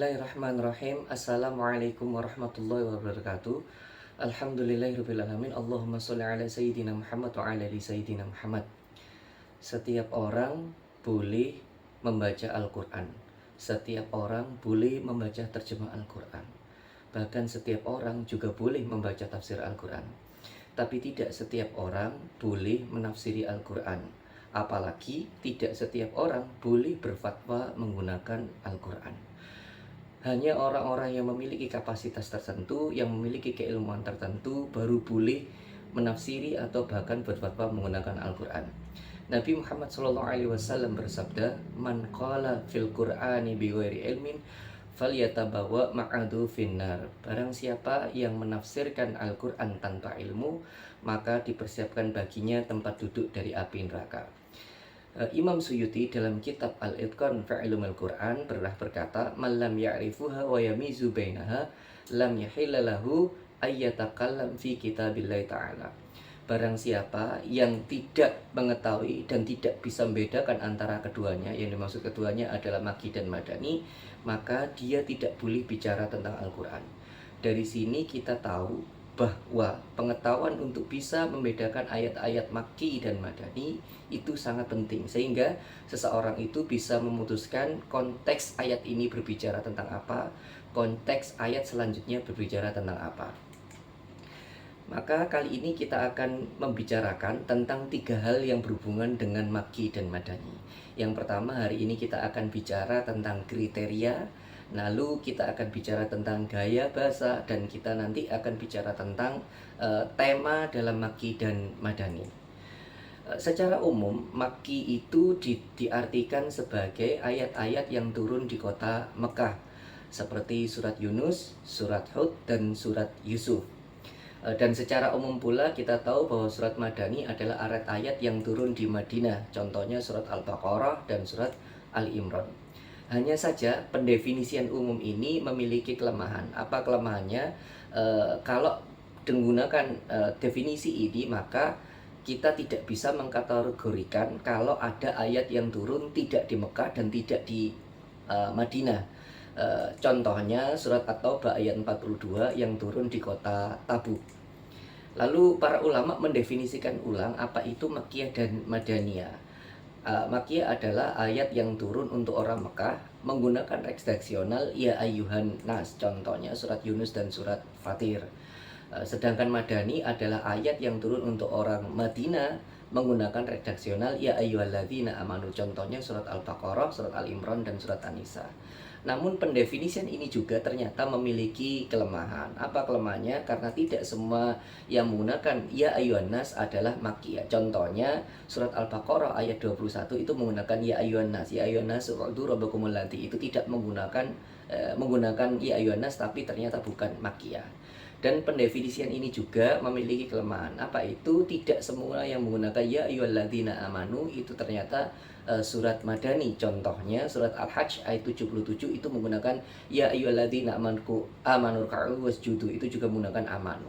Bismillahirrahmanirrahim. Assalamualaikum warahmatullahi wabarakatuh. Alhamdulillahirrahmanirrahim. Allahumma sholli ala Sayyidina Muhammad wa ala ali Sayyidina Muhammad. Setiap orang boleh membaca Al-Quran. Setiap orang boleh membaca terjemah Al-Quran. Bahkan setiap orang juga boleh membaca tafsir Al-Quran. Tapi tidak setiap orang boleh menafsiri Al-Quran. Apalagi tidak setiap orang boleh berfatwa menggunakan Al-Quran. Hanya orang-orang yang memiliki kapasitas tertentu, yang memiliki keilmuan tertentu, baru boleh menafsiri atau bahkan berfatwa menggunakan Al-Quran. Nabi Muhammad SAW bersabda, "Man qala fil Qur'ani bighairi ilmin falyatabawa ma'adu finnar." Barang siapa yang menafsirkan Al-Quran tanpa ilmu, maka dipersiapkan baginya tempat duduk dari api neraka. Imam Suyuti dalam kitab Al-Itqan fi Ulumil Quran pernah berkata, "Man lam ya'rifuha wa yamizu bainaha lam yahilla lahu ayyatakallam fi kitabillahi ta'ala." Barang siapa yang tidak mengetahui dan tidak bisa membedakan antara keduanya, yang dimaksud keduanya adalah Makki dan Madani, maka dia tidak boleh bicara tentang Al-Quran. Dari sini kita tahu bahwa pengetahuan untuk bisa membedakan ayat-ayat Makki dan Madani itu sangat penting, sehingga seseorang itu bisa memutuskan konteks ayat ini berbicara tentang apa, konteks ayat selanjutnya berbicara tentang apa. Maka kali ini kita akan membicarakan tentang 3 hal yang berhubungan dengan Makki dan Madani. Yang pertama, hari ini kita akan bicara tentang kriteria, lalu kita akan bicara tentang gaya bahasa, dan kita nanti akan bicara tentang tema dalam Makki dan Madani. Secara umum, Makki itu diartikan sebagai ayat-ayat yang turun di kota Mekah, seperti surat Yunus, surat Hud, dan surat Yusuf. Dan secara umum pula kita tahu bahwa surat Madani adalah ayat-ayat yang turun di Madinah, contohnya surat Al-Baqarah dan surat Al-Imran. Hanya saja pendefinisian umum ini memiliki kelemahan. Apa kelemahannya? Kalau menggunakan definisi ini, maka kita tidak bisa mengkategorikan kalau ada ayat yang turun tidak di Mekah dan tidak di Madinah. Contohnya surat At-Taubah ayat 42 yang turun di kota Tabuk. Lalu para ulama mendefinisikan ulang apa itu Makkiyah dan Madaniyah. Makkiyah adalah ayat yang turun untuk orang Mekah menggunakan redaksional ya ayyuhan nas, contohnya surat Yunus dan surat Fatir. Sedangkan Madani adalah ayat yang turun untuk orang Madinah menggunakan redaksional ya ayyuhalladzina amanu, contohnya surat Al-Baqarah, surat Al-Imran, dan surat An-Nisa. Namun pendefinisian ini juga ternyata memiliki kelemahan. Apa kelemahannya? Karena tidak semua yang menggunakan ya ayyuhan nas adalah Makkiyah. Contohnya surat Al-Baqarah ayat 21 itu menggunakan ya ayyuhan nas. Ya ayyuhan nas u'budu rabbakumul ladzi, itu tidak menggunakan ya ayyuhan nas, tapi ternyata bukan Makkiyah. Dan pendefinisian ini juga memiliki kelemahan. Apa itu? Tidak semua yang menggunakan ya ayyuhalladzina amanu itu ternyata surat Madani. Contohnya surat Al-Hajj ayat 77 itu menggunakan ya ayyuhalladzina amanu ruk'u wasjudu, itu juga menggunakan amanu.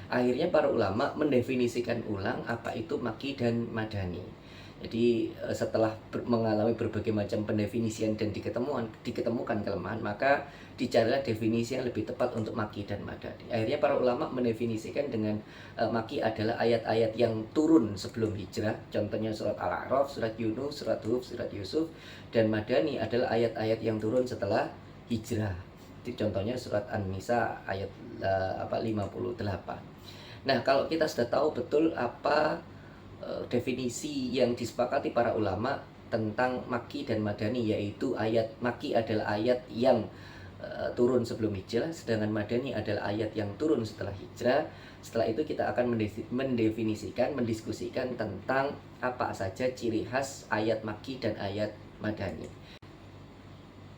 Akhirnya para ulama mendefinisikan ulang apa itu Makki dan Madani. Jadi setelah mengalami berbagai macam pendefinisian dan diketemukan kelemahan, maka dicarilah definisi yang lebih tepat untuk Makki dan Madani. Akhirnya para ulama mendefinisikan dengan Makki adalah ayat-ayat yang turun sebelum hijrah, contohnya surat Al-A'raf, surat Yunus, surat Hud, surat Yusuf. Dan Madani adalah ayat-ayat yang turun setelah hijrah. Contohnya surat An-Nisa ayat 58. Nah, kalau kita sudah tahu betul apa definisi yang disepakati para ulama tentang Makki dan Madani, yaitu ayat Makki adalah ayat yang turun sebelum hijrah, sedangkan Madani adalah ayat yang turun setelah hijrah. Setelah itu kita akan mendiskusikan tentang apa saja ciri khas ayat Makki dan ayat Madani.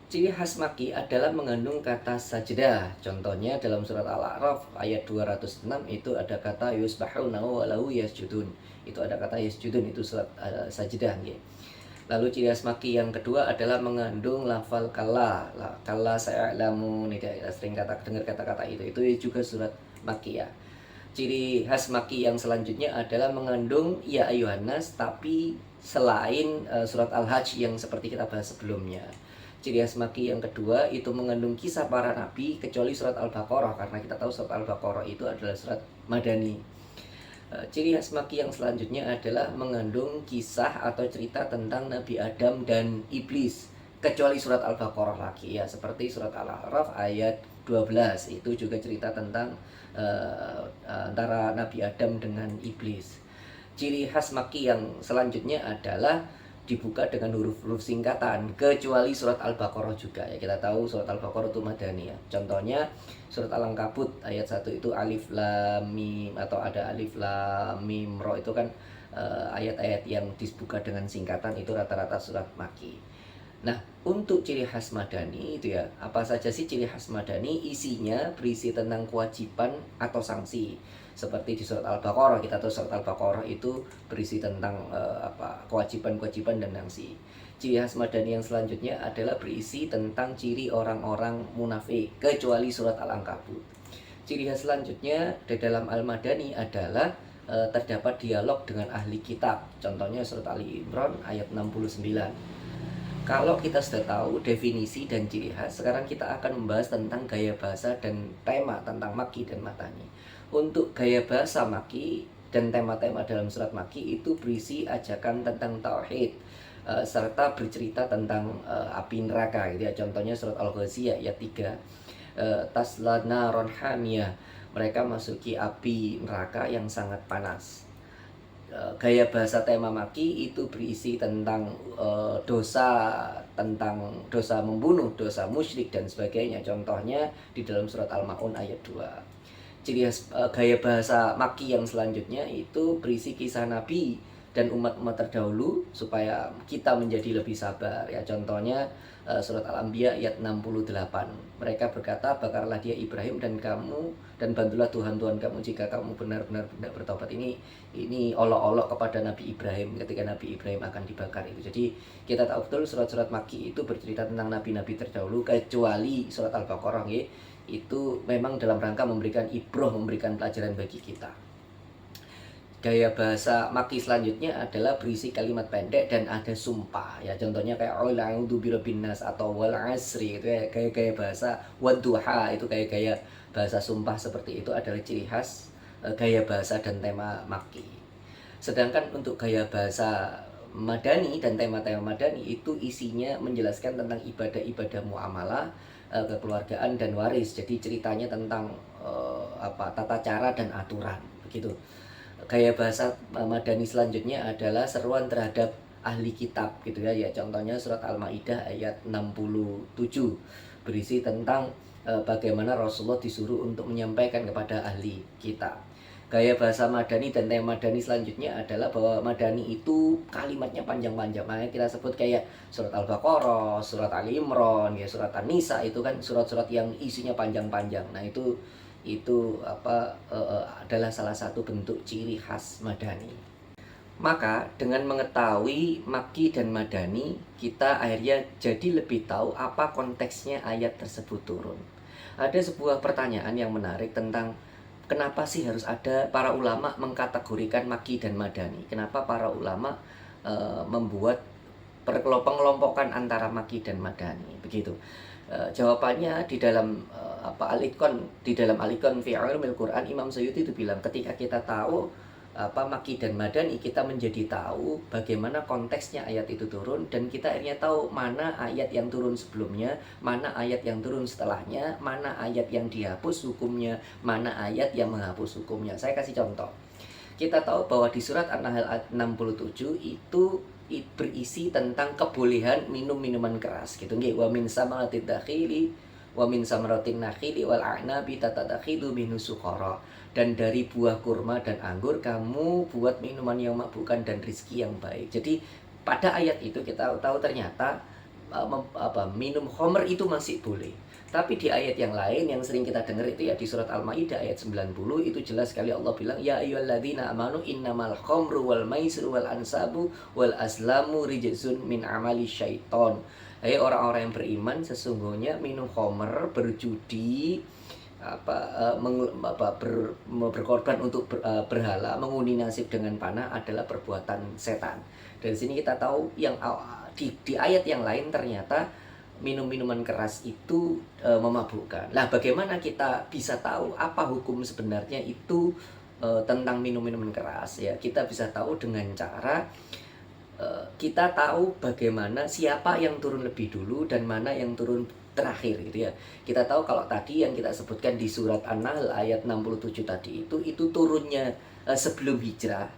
Ciri khas Makki adalah mengandung kata sajdah. Contohnya dalam surat Al-A'raf ayat 206 itu ada kata yusbahuna wa lahu yasjudun. Itu ada kata yasjudun, itu surat sajdah. Lalu ciri khas Makki yang kedua adalah mengandung lafal kalla. Kalla sa'alamu, sering dengar kata-kata itu juga surat Makkiyah. Ciri khas Makki yang selanjutnya adalah mengandung ya ayyuhan nas, tapi selain surat Al-Hajj yang seperti kita bahas sebelumnya. Ciri khas Makki yang kedua itu mengandung kisah para nabi kecuali surat Al-Baqarah, karena kita tahu surat Al-Baqarah itu adalah surat Madani. Ciri khas Makki yang selanjutnya adalah mengandung kisah atau cerita tentang Nabi Adam dan iblis, kecuali surat Al-Baqarah lagi ya, seperti surat Al-A'raf ayat 12 itu juga cerita tentang antara Nabi Adam dengan iblis. Ciri khas Makki yang selanjutnya adalah dibuka dengan huruf-huruf singkatan, kecuali surat Al-Baqarah juga ya. Kita tahu surat Al-Baqarah itu Madani ya. Contohnya surat Al-Ankabut ayat 1 itu alif lam mim, atau ada alif lam mim ro, itu kan ayat-ayat yang dibuka dengan singkatan, itu rata-rata surat Makki. Nah, untuk ciri khas Madani itu ya, apa saja sih ciri khas Madani? Isinya berisi tentang kewajiban atau sanksi. Seperti di surat Al-Baqarah, kita tahu surat Al-Baqarah itu berisi tentang kewajiban-kewajiban dan sanksi. Ciri khas Madani yang selanjutnya adalah berisi tentang ciri orang-orang munafik, kecuali surat Al-Ankabut. Ciri khas selanjutnya di dalam Al-Madani adalah terdapat dialog dengan ahli kitab. Contohnya surat Ali Imran ayat 69. Kalau kita sudah tahu definisi dan ciri khas, sekarang kita akan membahas tentang gaya bahasa dan tema tentang Makki dan Madani. Untuk gaya bahasa Makki dan tema-tema dalam surat Makki itu berisi ajakan tentang tauhid, serta bercerita tentang api neraka gitu ya. Contohnya surat Al-Ghashiyah ayat 3, tasla naron hamiyah, mereka masuki api neraka yang sangat panas. Gaya bahasa tema Makki itu berisi tentang tentang dosa membunuh, dosa musyrik dan sebagainya. Contohnya di dalam surat Al-Maun ayat 2. Ciri khas gaya bahasa Makki yang selanjutnya itu berisi kisah Nabi dan umat-umat terdahulu supaya kita menjadi lebih sabar ya. Contohnya surat Al-Anbiya ayat 68. Mereka berkata, bakarlah dia Ibrahim dan kamu, dan bantulah Tuhan kamu jika kamu benar-benar bertobat. Ini olok-olok kepada Nabi Ibrahim ketika Nabi Ibrahim akan dibakar itu. Jadi kita tahu betul surat-surat Makki itu bercerita tentang nabi-nabi terdahulu, kecuali surat Al-Baqarah ya. Itu memang dalam rangka memberikan ibrah, memberikan pelajaran bagi kita. Gaya bahasa Makki selanjutnya adalah berisi kalimat pendek dan ada sumpah ya. Contohnya kayak a'udzu birabbin nas atau wal asri, itu ya gaya-gaya bahasa. Wadduha itu gaya-gaya bahasa sumpah, seperti itu adalah ciri khas gaya bahasa dan tema Makki. Sedangkan untuk gaya bahasa Madani dan tema-tema Madani itu isinya menjelaskan tentang ibadah-ibadah muamalah, kekeluargaan dan waris. Jadi ceritanya tentang tata cara dan aturan begitu. Gaya bahasa Madani selanjutnya adalah seruan terhadap ahli kitab gitu ya. Ya contohnya surat Al-Maidah ayat 67 berisi tentang bagaimana Rasulullah disuruh untuk menyampaikan kepada ahli kitab. Gaya bahasa Madani dan tema Madani selanjutnya adalah bahwa Madani itu kalimatnya panjang-panjang. Makanya kita sebut kayak surat Al-Baqarah, surat Ali Imran, ya surat An-Nisa, itu kan surat-surat yang isinya panjang-panjang. Nah, itu adalah salah satu bentuk ciri khas Madani. Maka dengan mengetahui Makki dan Madani, kita akhirnya jadi lebih tahu apa konteksnya ayat tersebut turun. Ada sebuah pertanyaan yang menarik tentang kenapa sih harus ada para ulama mengkategorikan Makki dan Madani? Kenapa para ulama membuat pengelompokan antara Makki dan Madani? Begitu. Jawabannya di dalam Al-Iqan fi Ulumil Quran, Imam Suyuti itu bilang ketika kita tahu Makki dan Madani, kita menjadi tahu bagaimana konteksnya ayat itu turun, dan kita akhirnya tahu mana ayat yang turun sebelumnya, mana ayat yang turun setelahnya, mana ayat yang dihapus hukumnya, mana ayat yang menghapus hukumnya. Saya kasih contoh. Kita tahu bahwa di surat An-Nahl ayat 67 itu berisi tentang kebolehan minum minuman keras gitu nggih. Wa min samaratid dakhili wa min samaratin nakhili wal a'nabi tatadakhilu minhu suqara. Dan dari buah kurma dan anggur kamu buat minuman yang mabukkan dan rizki yang baik. Jadi pada ayat itu kita tahu ternyata minum khamr itu masih boleh. Tapi di ayat yang lain yang sering kita dengar itu ya di surat Al-Maidah ayat 90, itu jelas sekali Allah bilang, ya ayyuhalladzina amanu innamal khamru wal maisiru wal ansabu wal azlamu rijzun min amali syaiton. Hai orang-orang yang beriman, sesungguhnya minum khamr, berjudi, berkorban untuk berhala, mengundi nasib dengan panah adalah perbuatan setan. Dari sini kita tahu yang di ayat yang lain ternyata minum-minuman keras itu memabukkan. Nah, bagaimana kita bisa tahu apa hukum sebenarnya itu tentang minum-minuman keras ya? Kita bisa tahu dengan cara kita tahu bagaimana siapa yang turun lebih dulu dan mana yang turun terakhir gitu ya. Kita tahu kalau tadi yang kita sebutkan di surat An-Nahl ayat 67 tadi itu turunnya sebelum hijrah.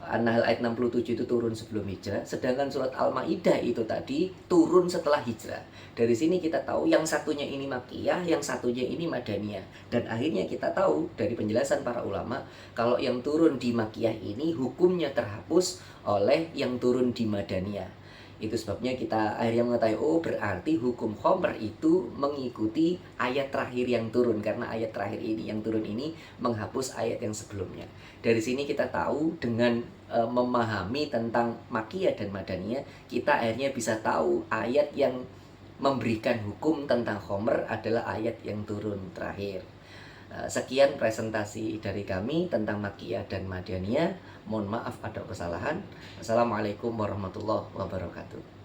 An-Nahl ayat 67 itu turun sebelum hijrah, sedangkan surat Al-Maidah itu tadi turun setelah hijrah. Dari sini kita tahu yang satunya ini Makkiyah, yang satunya ini Madaniyah. Dan akhirnya kita tahu dari penjelasan para ulama kalau yang turun di Makkiyah ini hukumnya terhapus oleh yang turun di Madaniyah. Itu sebabnya kita akhirnya mengetahui, oh berarti hukum khomer itu mengikuti ayat terakhir yang turun. Karena ayat terakhir ini, yang turun ini menghapus ayat yang sebelumnya. Dari sini kita tahu dengan memahami tentang Makkiyah dan Madaniyah, kita akhirnya bisa tahu ayat yang memberikan hukum tentang khomer adalah ayat yang turun terakhir. Sekian presentasi dari kami tentang Makkiyah dan Madaniyah. Mohon maaf ada kesalahan. Assalamualaikum warahmatullahi wabarakatuh.